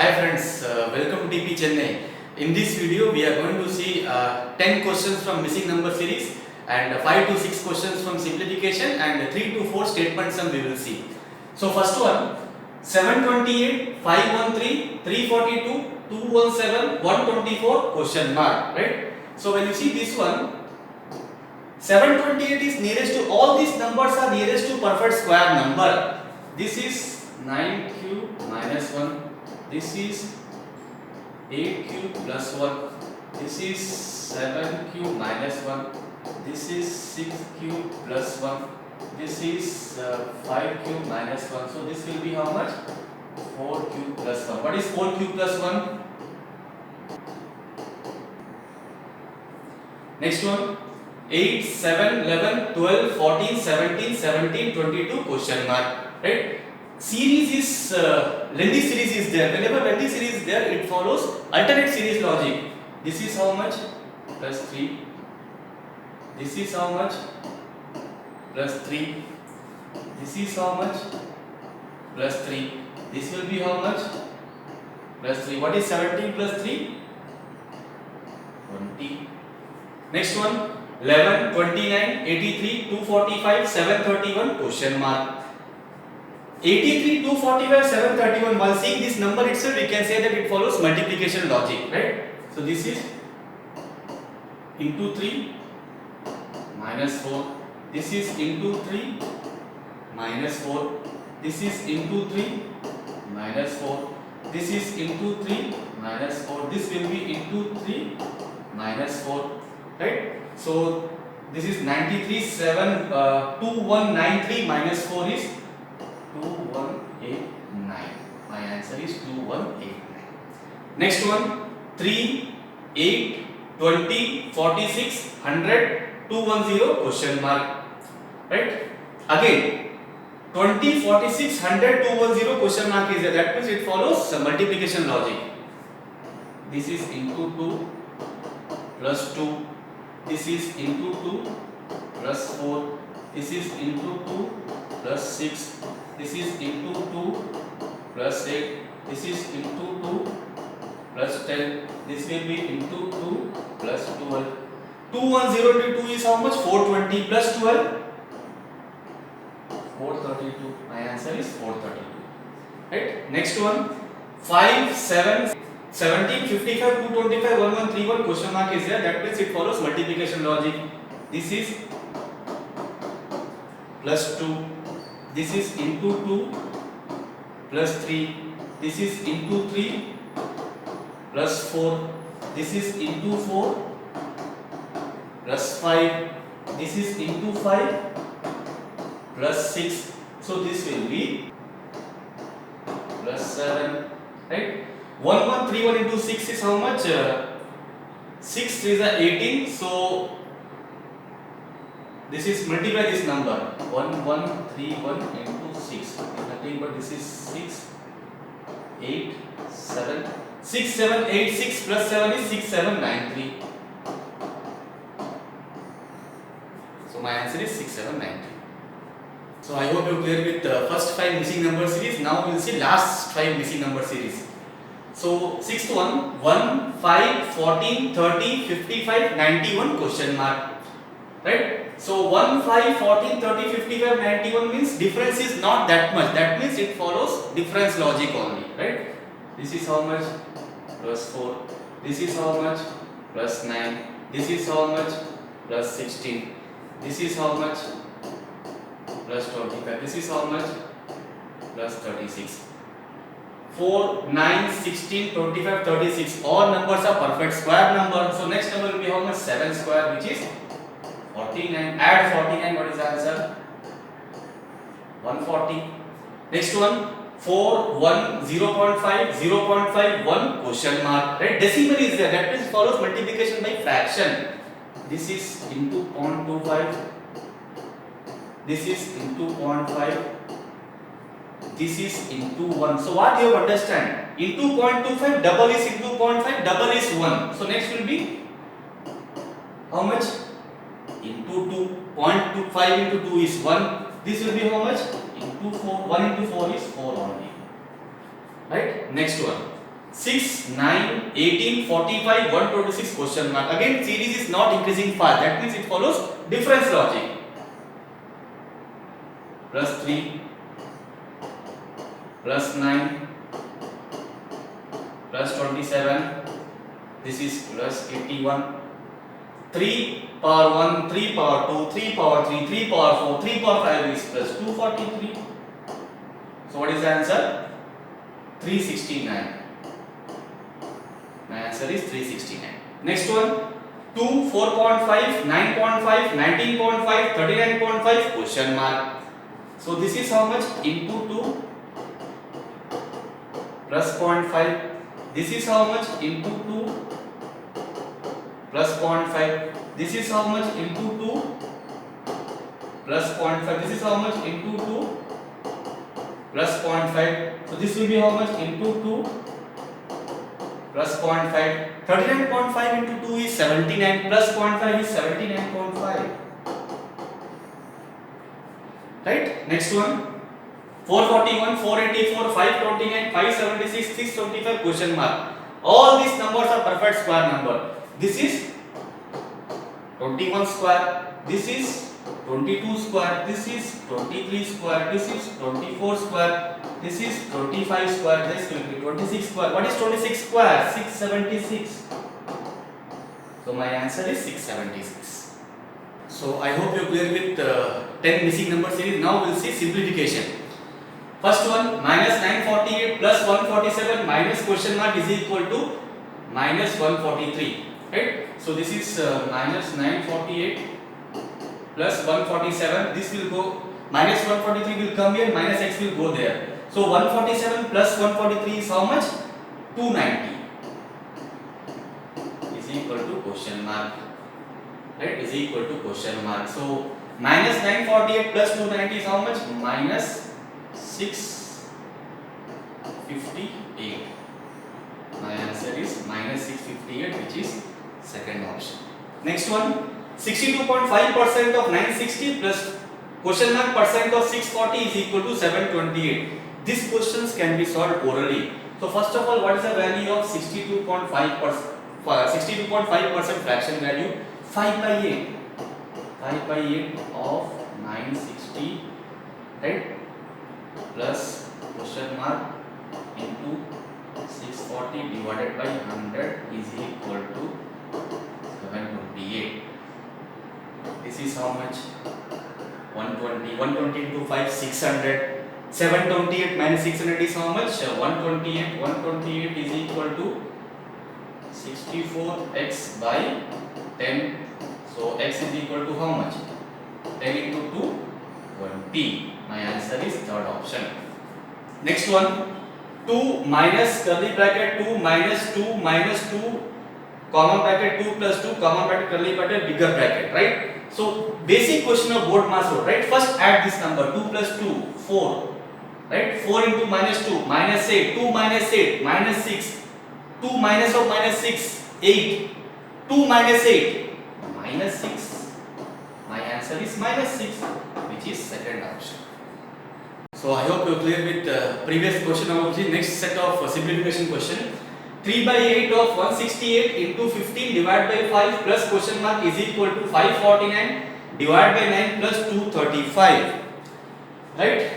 Hi friends, welcome to TP Chennai. In this video, we are going to see 10 questions from missing number series and 5 to 6 questions from simplification and 3 to 4 statement sum we will see. So first one, 728, 513, 342, 217, 124 question mark, right? So when you see this one, 728 is nearest to, all these numbers are nearest to perfect square number. This is 9 cube minus 1. This is 8 cube plus 1. This is 7 cube minus 1. This is 6 cube plus 1. This is 5 cube minus 1. So this will be how much? 4 cube plus 1. What is 4 cube plus 1? Next one. 8, 7, 11, 12, 14, 17, 17, 22 question mark. Right? Series is lengthy series is there. Whenever lengthy series is there, it follows alternate series logic. This is how much? Plus 3. This is how much? Plus 3. This is how much? Plus 3. This will be how much? Plus 3. What is 17 plus 3? 20. Next one. 11, 29, 83, 245, 731 question mark. 83, 245, 731. While seeing this number itself, we can say that it follows multiplication logic, right? So this is into 3 minus 4. This is into 3 minus 4. This is into 3 minus 4. This is into 3 minus 4. This will be into 3 minus 4, right? So this is 93, 7, 2193 minus 4 is 2189. My answer is 2189. Next one, 3, 8, 20, 46, 100, 210 question mark. Right? Again, 20, 46, 100, 210 question mark is there. That means it follows multiplication logic. This is into 2 plus 2. This is into 2 plus 4. This is into 2 plus 6. This is into 2 plus 8. This is into 2 plus 10. This will be into 2 plus 12. 210 into 2 is how much? 420 plus 12? 432. My answer is 432. Right? Next one. 5, 7, 17, 55, 225, 1131 question mark is there. That means it follows multiplication logic. This is plus 2. This is into 2 plus 3. This is into 3 plus 4. This is into 4 plus 5. This is into 5 plus 6. So this will be plus 7. Right? 1131 into 6 is how much? 6 is 18. So this is multiply this number. 1131 into 6 is nothing but this is 6, 8, 7. 6, 7, 8, 6 plus 7 is 6, 7, 9, 3. So my answer is 6, 7, 9, 3. So I hope you clear with the first 5 missing number series. Now we will see last 5 missing number series. So sixth one, 1, 5, 14, 30, 55, 91 question mark. Right? So 1, 5, 14, 30, 55, 91 means difference is not that much. That means it follows difference logic only. Right? This is how much? Plus 4. This is how much? Plus 9. This is how much? Plus 16. This is how much? Plus 25. This is how much? Plus 36. 4, 9, 16, 25, 36. All numbers are perfect square number. So next number will be how much? 7 square, which is 49. Add 49. What is the answer? 140. Next one. 4, 1, 0.5, 0.5, 1 question mark. Right? Decimal is there. That means follows multiplication by fraction. This is into 0.25. This is into 0.5. This is into 1. So what do you understand? Into 0.25, double is into 0.5, double is 1. So next will be how much? Into 2. 0.25 into 2 is 1. This will be how much? Into 4. 1 into 4 is 4 only. Right? Next one. 6, 9, 18, 45, 126 question mark. Again, series is not increasing fast. That means it follows difference logic. Plus 3, plus 9, plus 27. This is plus 81. 3 power 1, 3 power 2, 3 power 3, 3 power 4, 3 power 5 is plus 243. So what is the answer? 369. My answer is 369. Next one, 2, 4.5, 9.5, 19.5, 39.5 question mark. So this is how much? Into 2 plus 0.5. This is how much? Into 2 plus 0.5. This is how much? Into 2 plus 0.5. This is how much? Into 2 plus 0.5. So this will be how much? Into 2 plus 0.5. 39.5 into 2 is 79, plus 0.5 is 79.5. Right? Next one, 441, 484, 529, 576, 625 question mark. All these numbers are perfect square number. This is 21 square, this is 22 square, this is 23 square, this is 24 square, this is 25 square, this will be 26 square. What is 26 square? 676. So my answer is 676. So I hope you are clear with 10 missing number series. Now we will see simplification. First one, minus 948 plus 147 minus question mark is equal to minus 143. Right? So this is minus 948 plus 147. This will go, minus 143 will come here, minus x will go there. So 147 plus 143 is how much? 290 is equal to question mark. Right? Is equal to question mark. So minus 948 plus 290 is how much? Minus 658. My answer is minus 658, which is second option. Next one, 62.5% of 960 plus question mark percent of 640 is equal to 728. These questions can be solved orally. So first of all, what is the value of 62.5% fraction value? 5 by 8. 5 by 8 of 960, right? Plus question mark into 640 divided by 100 is equal to 728. This is how much? 120. 120 into 5, 600. 728 minus 600 is how much? 128. 128 is equal to 64x by 10. So x is equal to how much? 10 into 2, 20. My answer is third option. Next one, 2 minus curly bracket 2 minus 2 minus 2 common bracket 2 plus 2 common bracket curly bracket bigger bracket, right? So basic question of board mass road, right? First add this number 2 plus 2, 4, right? 4 into minus 2, minus 8, 2 minus 8, minus 6, 2 minus of minus 6, 8, 2 minus 8, minus 6. My answer is minus 6, which is second option. So I hope you are clear with the previous question of the next set of simplification question. 3 by 8 of 168 into 15 divided by 5 plus question mark is equal to 549 divided by 9 plus 235. Right?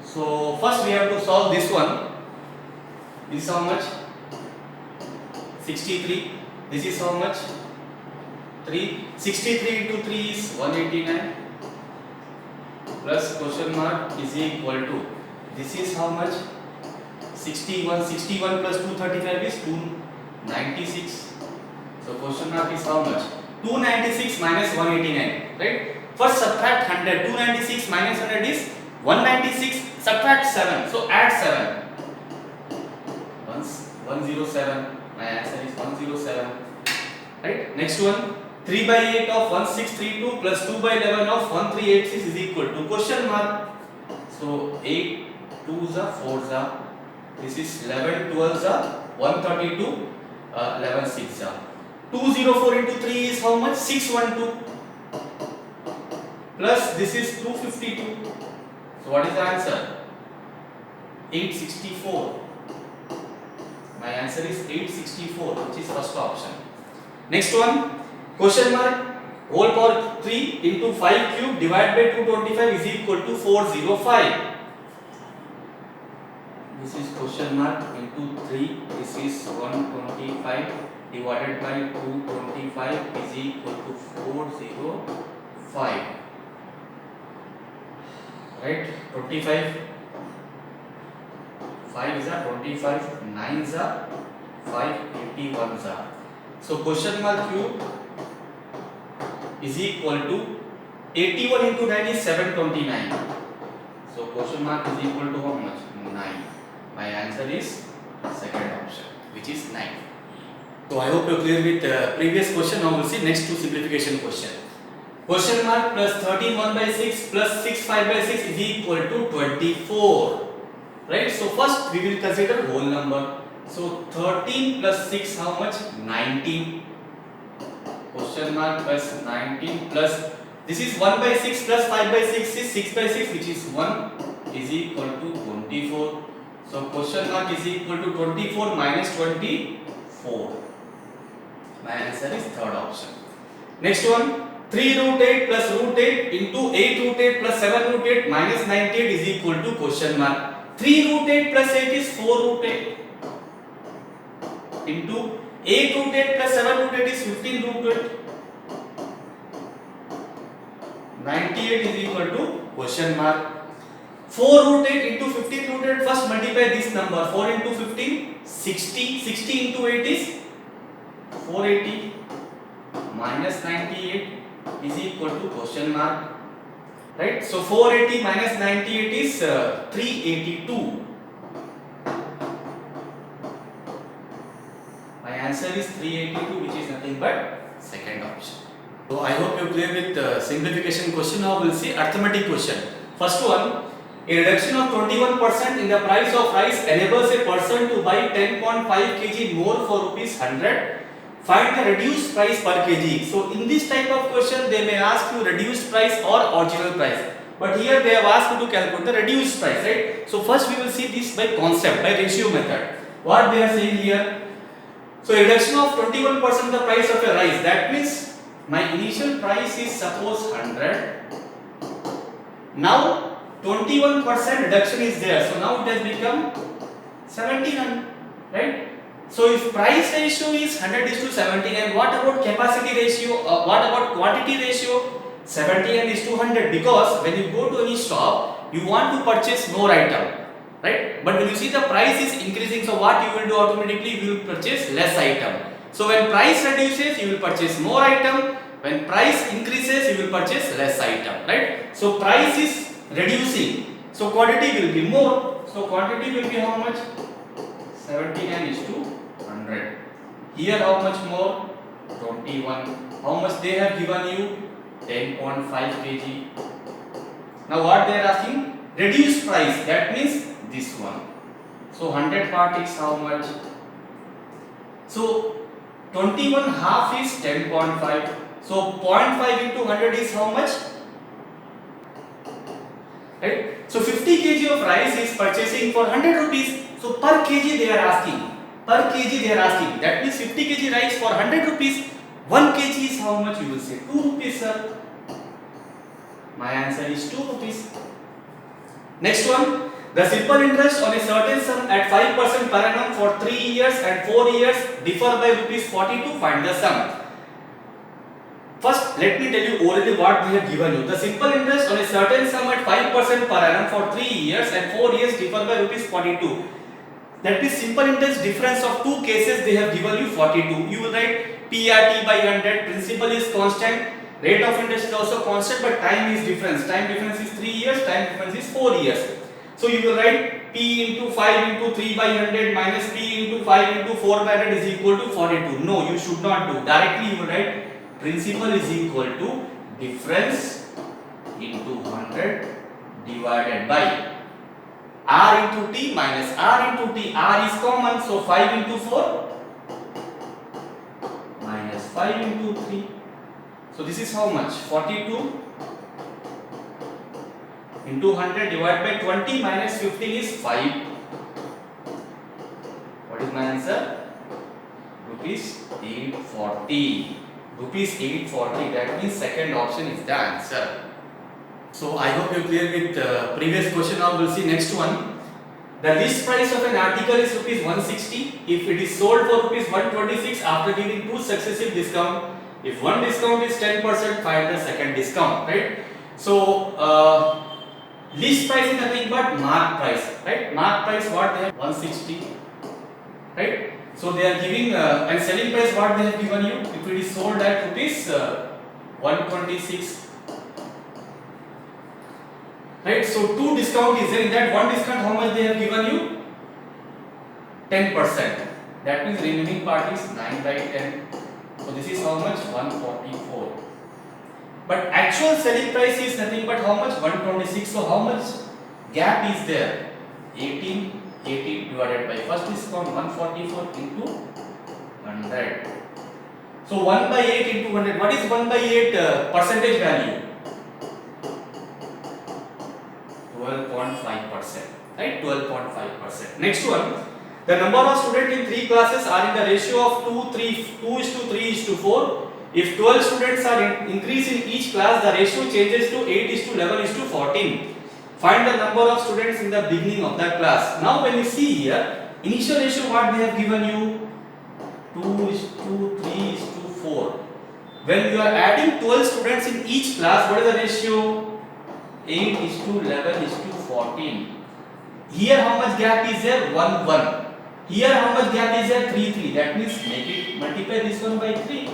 So first we have to solve this one. This is how much? 63. This is how much? 3. 63 into 3 is 189 plus question mark is equal to, this is how much? 61. 61 plus 235 is 296. So question mark is how much? 296 minus 189, right? First subtract 100. 296 minus 100 is 196. Subtract 7. So add 7. 107. My answer is 107. Right? Next one. 3 by 8 of 1632 plus 2 by 11 of 1386 is equal to question mark. So 8 2s are 4s are. This is 11 12s are 132. 11 6s are. 204 into 3 is how much? 612. Plus this is 252. So what is the answer? 864. My answer is 864, which is first option. Next one, question mark whole power 3 into 5 cube divided by 225 is equal to 405. This is question mark into 3. This is 125 divided by 225 is equal to 405. Right? 25. 5 is a 25. 9 is a 5. 81 is a. So question mark cube is equal to 81 into 9 is 729. So question mark is equal to how much? 9. My answer is second option, which is 9. So I hope you are clear with the previous question. Now we will see next two simplification question. Question mark plus 13 1 by 6 plus 6 5 by 6 is equal to 24. Right? So first we will consider whole number. So 13 plus 6 how much? 19. Question mark plus 19 plus this is 1 by 6 plus 5 by 6 is 6 by 6, which is 1 is equal to 24. So question mark is equal to 24 minus 24. My answer is third option. Next one, 3 root 8 plus root 8 into 8 root 8 plus 7 root 8 minus 98 is equal to question mark. 3 root 8 plus 8 is 4 root 8 into 8 root 8 plus 7 root 8 is 15 root 8. 98 is equal to question mark. 4 root 8 into 15 root 8, first multiply this number. 4 into 15, 60. 60 into 8 is 480 minus 98 is equal to question mark. Right? So 480 minus 98 is 382. My answer is 382, which is nothing but second option. So I hope you clear with the simplification question. Now we will see arithmetic question. First one, a reduction of 21% in the price of rice enables a person to buy 10.5 kg more for rupees 100. Find the reduced price per kg. So in this type of question they may ask you reduced price or original price. But here they have asked you to calculate the reduced price, right? So first we will see this by concept, by ratio method. What they are saying here? So a reduction of 21% in the price of a rice. That means my initial price is suppose 100. Now 21% reduction is there. So now it has become 79, right? So if price ratio is 100:79, what about capacity ratio? What about quantity ratio? 79:100. Because when you go to any shop, you want to purchase more item, right? But when you see the price is increasing, so what you will do automatically? You will purchase less item. So when price reduces, you will purchase more item. When price increases, you will purchase less item, right? So price is reducing, so quantity will be more. So quantity will be how much? 79:100. Here how much more? 21. How much they have given you? 10.5 kg. Now what they are asking? Reduced price. That means this one. So 100 part is how much? So 21 half is 10.5. So 0.5 into 100 is how much? Right? So 50 kg of rice is purchasing for 100 rupees. So per kg they are asking. Per kg they are asking. That means 50 kg rice for 100 rupees. 1 kg is how much? You will say 2 rupees, sir. My answer is 2 rupees. Next one. The simple interest on a certain sum at 5% per annum for 3 years and 4 years differ by rupees 42. Find the sum. First, let me tell you already what they have given you. The simple interest on a certain sum at 5% per annum for 3 years and 4 years differ by rupees 42. That is simple interest difference of two cases they have given you 42. You will write PRT by 100. Principal is constant. Rate of interest is also constant, but time is difference. Time difference is 3 years. Time difference is 4 years. So you will write P into 5 into 3 by 100 minus P into 5 into 4 by 100 is equal to 42. No, you should not do. Directly you will write principal is equal to difference into 100 divided by R into T minus R into T. R is common, so 5 into 4 minus 5 into 3. So this is how much? 42 into 100 divided by 20 minus 15 is 5. What is my answer? Rupees 840. Rupees 840. That means second option is the answer. So I hope you clear with the previous question. Now we'll see next one. The list price of an article is rupees 160 if it is sold for rupees 126 after giving two successive discount. If one discount is 10%, find the second discount, right? So list price is nothing but mark price, right? Mark price what they have 160, right? So they are giving and selling price what they have given you if it is sold at rupees 126. Right, so two discount is there. In that one discount, how much they have given you? 10%. That means remaining part is 9 by 10. So this is how much? 144. But actual selling price is nothing but how much? 126. So how much gap is there? 18 divided by first discount 144 into 100. So 1 by 8 into 100. What is 1 by 8 percentage value? 12.5%, right? 12.5%. Next one, the number of students in 3 classes are in the ratio of 2:3:4. If 12 students are increased in each class, the ratio changes to 8:11:14. Find the number of students in the beginning of the class. Now when you see here, initial ratio what they have given you? 2:3:4. When you are adding 12 students in each class, what is the ratio? 8:11:14. Here how much gap is there? 1. Here how much gap is there? 3. That means make it multiply this one by 3.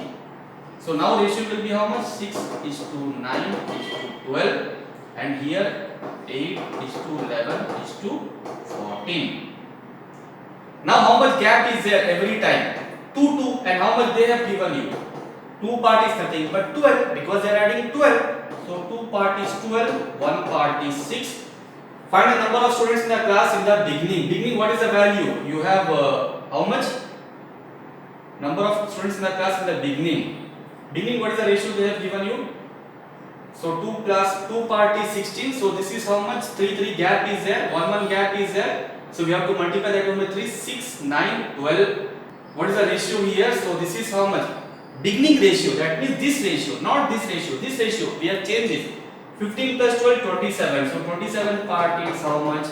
So now ratio will be how much? 6:9:12, and here 8:11:14. Now how much gap is there every time? 2, and how much they have given you? 2 part is nothing but 12 because they are adding 12. So 2 part is 12, 1 part is 6. Find the number of students in the class in the beginning. Beginning, what is the value? You have how much? Number of students in the class in the beginning. Beginning, what is the ratio they have given you? So 2 part is 16. So this is how much? 3 gap is there. 1 gap is there. So we have to multiply that one by 3. 6, 9, 12. What is the ratio here? So this is how much? Beginning ratio, that means this ratio, not this ratio. This ratio we have changed it. 15 plus 12, 27. So 27 part is how much?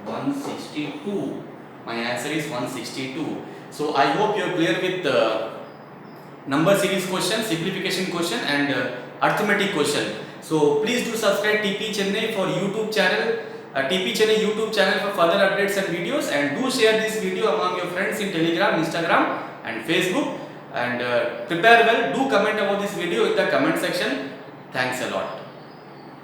162. My answer is 162. So I hope you are clear with the number series question, simplification question, and arithmetic question. So please do subscribe TP Chennai for YouTube channel, TP Chennai YouTube channel for further updates and videos, and do share this video among your friends in Telegram, Instagram, and Facebook. And prepare well. Do comment about this video in the comment section. Thanks a lot.